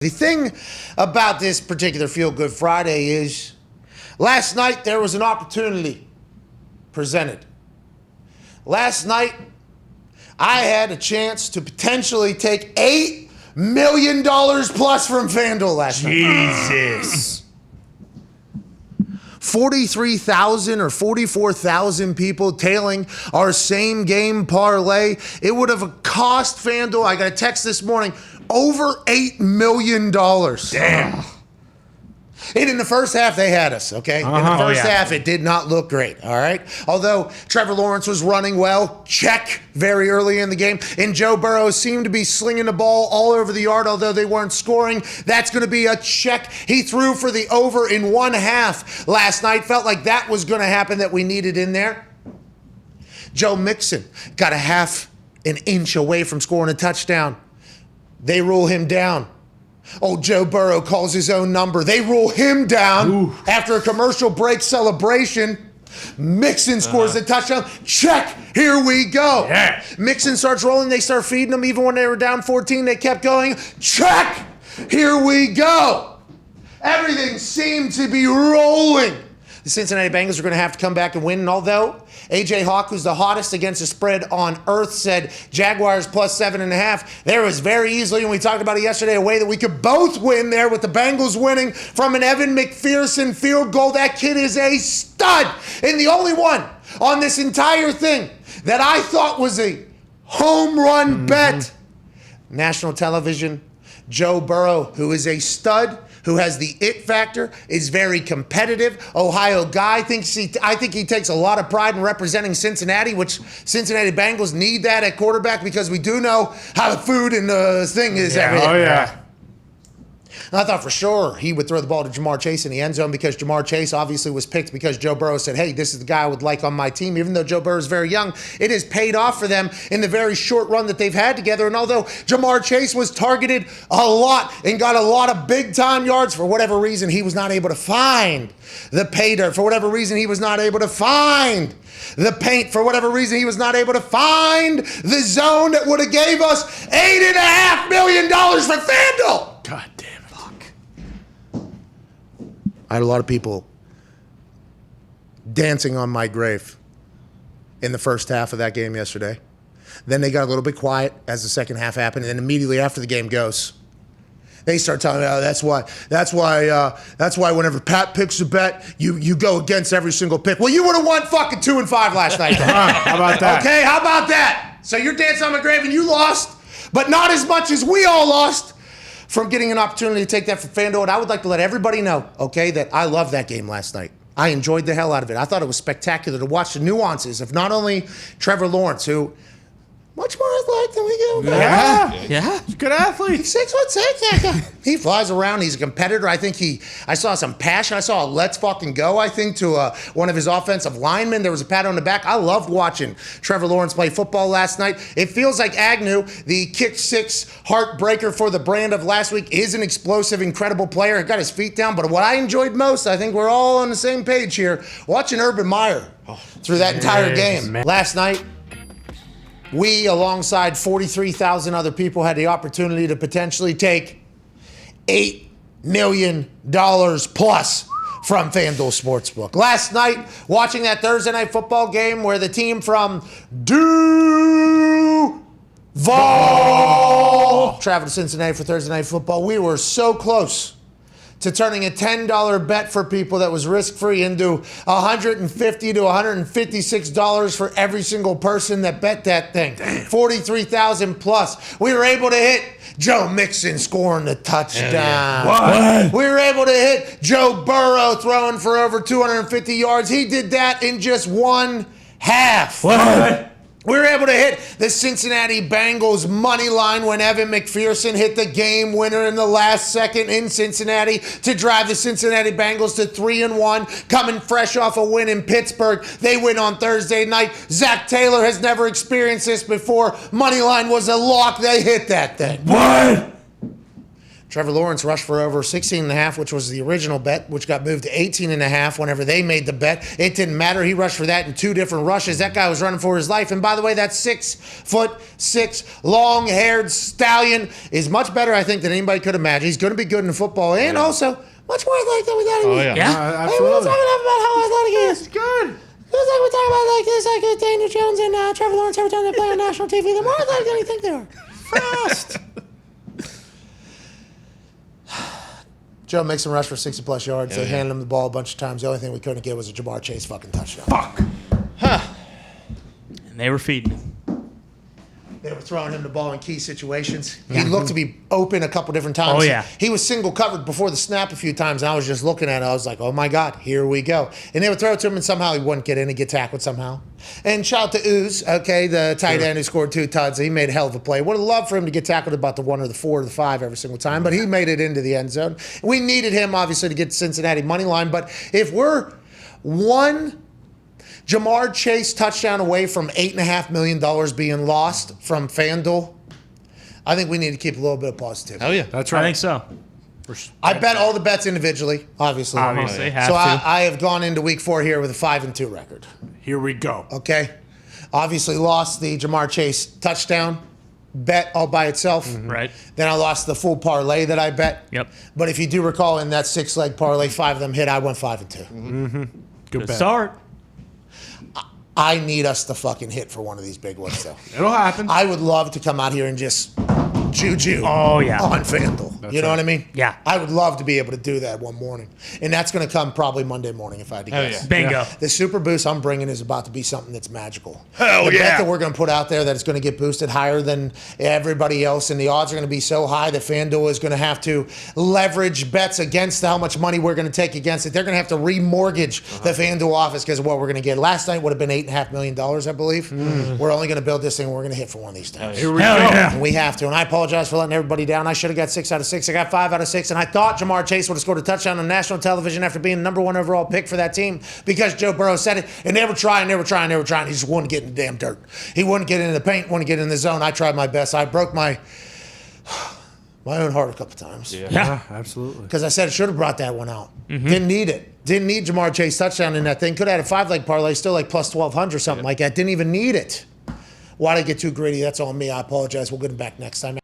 The thing about this particular Feel Good Friday is last night there was an opportunity presented. Last night I had a chance to potentially take $8 million plus from FanDuel last night. Jesus. 43,000 or 44,000 people tailing our same game parlay. It would have cost FanDuel, I got a text this morning, over $8 million. Damn. And in the first half, they had us, okay? In the first half, it did not look great, all right? Although Trevor Lawrence was running well, check, very early in the game, and Joe Burrow seemed to be slinging the ball all over the yard, although they weren't scoring. That's going to be a check. He threw for the over in one half last night. Felt like that was going to happen, that we needed in there. Joe Mixon got a half an inch away from scoring a touchdown. They rule him down. Oh, Joe Burrow calls his own number. They rule him down. Ooh. After a commercial break celebration. Mixon scores a touchdown. Check. Here we go. Yeah. Mixon starts rolling. They start feeding him. Even when they were down 14, they kept going. Check. Here we go. Everything seemed to be rolling. The Cincinnati Bengals are going to have to come back and win. And although A.J. Hawk, who's the hottest against the spread on earth, said Jaguars plus 7.5, there was very easily, and we talked about it yesterday, a way that we could both win there with the Bengals winning from an Evan McPherson field goal. That kid is a stud. And the only one on this entire thing that I thought was a home run bet, national television, Joe Burrow, who is a stud, who has the it factor, is very competitive. Ohio guy, I think he takes a lot of pride in representing Cincinnati, which Cincinnati Bengals need that at quarterback because we do know how the food and the thing is. Everything. Oh, yeah. And I thought for sure he would throw the ball to Jamar Chase in the end zone because Jamar Chase obviously was picked because Joe Burrow said, hey, this is the guy I would like on my team. Even though Joe Burrow is very young, it has paid off for them in the very short run that they've had together. And although Jamar Chase was targeted a lot and got a lot of big-time yards, for whatever reason, he was not able to find the pay dirt. For whatever reason, he was not able to find the paint. For whatever reason, he was not able to find the zone that would have gave us $8.5 million for FanDuel. God damn it. I had a lot of people dancing on my grave in the first half of that game yesterday. Then they got a little bit quiet as the second half happened, and then immediately after the game goes, they start telling me, oh, that's why whenever Pat picks a bet, you go against every single pick. Well, you would have won fucking 2-5 last night. How about that? Okay, how about that? So you're dancing on my grave and you lost, but not as much as we all lost from getting an opportunity to take that from FanDuel. And I would like to let everybody know, okay, that I loved that game last night. I enjoyed the hell out of it. I thought it was spectacular to watch the nuances of not only Trevor Lawrence, who much more athletic than we do. Yeah. He's a good athlete. 6'6". He flies around. He's a competitor. I think I saw some passion. I saw a let's fucking go, I think, to one of his offensive linemen. There was a pat on the back. I loved watching Trevor Lawrence play football last night. It feels like Agnew, the kick six heartbreaker for the brand of last week, is an explosive, incredible player. He got his feet down. But what I enjoyed most, I think we're all on the same page here, watching Urban Meyer through that entire game. Last night, we, alongside 43,000 other people, had the opportunity to potentially take $8 million plus from FanDuel Sportsbook. Last night, watching that Thursday night football game where the team from Duval traveled to Cincinnati for Thursday night football, we were so close to turning a $10 bet for people that was risk-free into $150 to $156 for every single person that bet that thing. 43,000 plus. We were able to hit Joe Mixon scoring the touchdown. Yeah. What? We were able to hit Joe Burrow throwing for over 250 yards. He did that in just one half. What? We were able to hit the Cincinnati Bengals money line when Evan McPherson hit the game winner in the last second in Cincinnati to drive the Cincinnati Bengals to 3-1, coming fresh off a win in Pittsburgh. They win on Thursday night. Zach Taylor has never experienced this before. Money line was a lock. They hit that thing. What? Trevor Lawrence rushed for over 16.5, which was the original bet, which got moved to 18.5 whenever they made the bet. It didn't matter. He rushed for that in 2 different rushes. That guy was running for his life. And by the way, that 6'6", long-haired stallion is much better, I think, than anybody could imagine. He's going to be good in football and also much more athletic than we thought he was. Oh, yeah. Yeah. Hey, we're not talking enough about how athletic he is. It's good. It's like we're talking about like this, like Daniel Jones and Trevor Lawrence every time they play on national TV. They're more athletic than you think they are. Fast. Joe makes him rush for 60-plus yards. They yeah. handed him the ball a bunch of times. The only thing we couldn't get was a Jamar Chase fucking touchdown. Fuck. And they were feeding him. They were throwing him the ball in key situations. He looked to be open a couple different times. Oh, yeah. He was single covered before the snap a few times, and I was just looking at it. I was like, oh, my God, here we go. And they would throw it to him, and somehow he wouldn't get in and get tackled somehow. And shout out to Ooze, okay, the tight end who scored 2 tuds. He made a hell of a play. Would have loved for him to get tackled about the 1 or the 4 or the 5 every single time, but he made it into the end zone. We needed him, obviously, to get Cincinnati money line. But if we're one Jamar Chase touchdown away from $8.5 million being lost from FanDuel, I think we need to keep a little bit of positivity. Oh, yeah. That's I right. think so. I bet all the bets individually, obviously. Obviously, have So to. I have gone into week 4 here with a 5-2 record. Here we go. Okay? Obviously lost the Jamar Chase touchdown bet all by itself. Right. Then I lost the full parlay that I bet. Yep. But if you do recall, in that 6-leg parlay, 5 of them hit. I went 5-2. Good Good bet. start. I need us to fucking hit for one of these big ones, though. It'll happen. I would love to come out here and just juju Oh, yeah. on FanDuel. You know right. what I mean? Yeah. I would love to be able to do that one morning. And that's going to come probably Monday morning if I had to Oh, guess. yeah. Bingo. The super boost I'm bringing is about to be something that's magical. Hell the yeah. bet that we're going to put out there that it's going to get boosted higher than everybody else, and the odds are going to be so high that FanDuel is going to have to leverage bets against how much money we're going to take against it. They're going to have to remortgage the FanDuel office because of what we're going to get. Last night would have been $8.5 million, I believe. We're only going to build this thing. We're going to hit for one of these times. Here we Hell go. yeah. And we have to. And I apologize for letting everybody down. I should have got 6 out of 6. I got 5 out of 6. And I thought Jamar Chase would have scored a touchdown on national television after being the number 1 overall pick for that team because Joe Burrow said it. And never try. He just wouldn't get in the damn dirt. He wouldn't get in the paint, wouldn't get in the zone. I tried my best. I broke my own heart a couple times. Yeah, absolutely. Because I said it should have brought that one out. Didn't need it. Didn't need Jamar Chase touchdown in that thing. Could have had a 5-leg parlay, still like plus 1,200 or something like that. Didn't even need it. Why did I get too greedy? That's on me. I apologize. We'll get him back next time.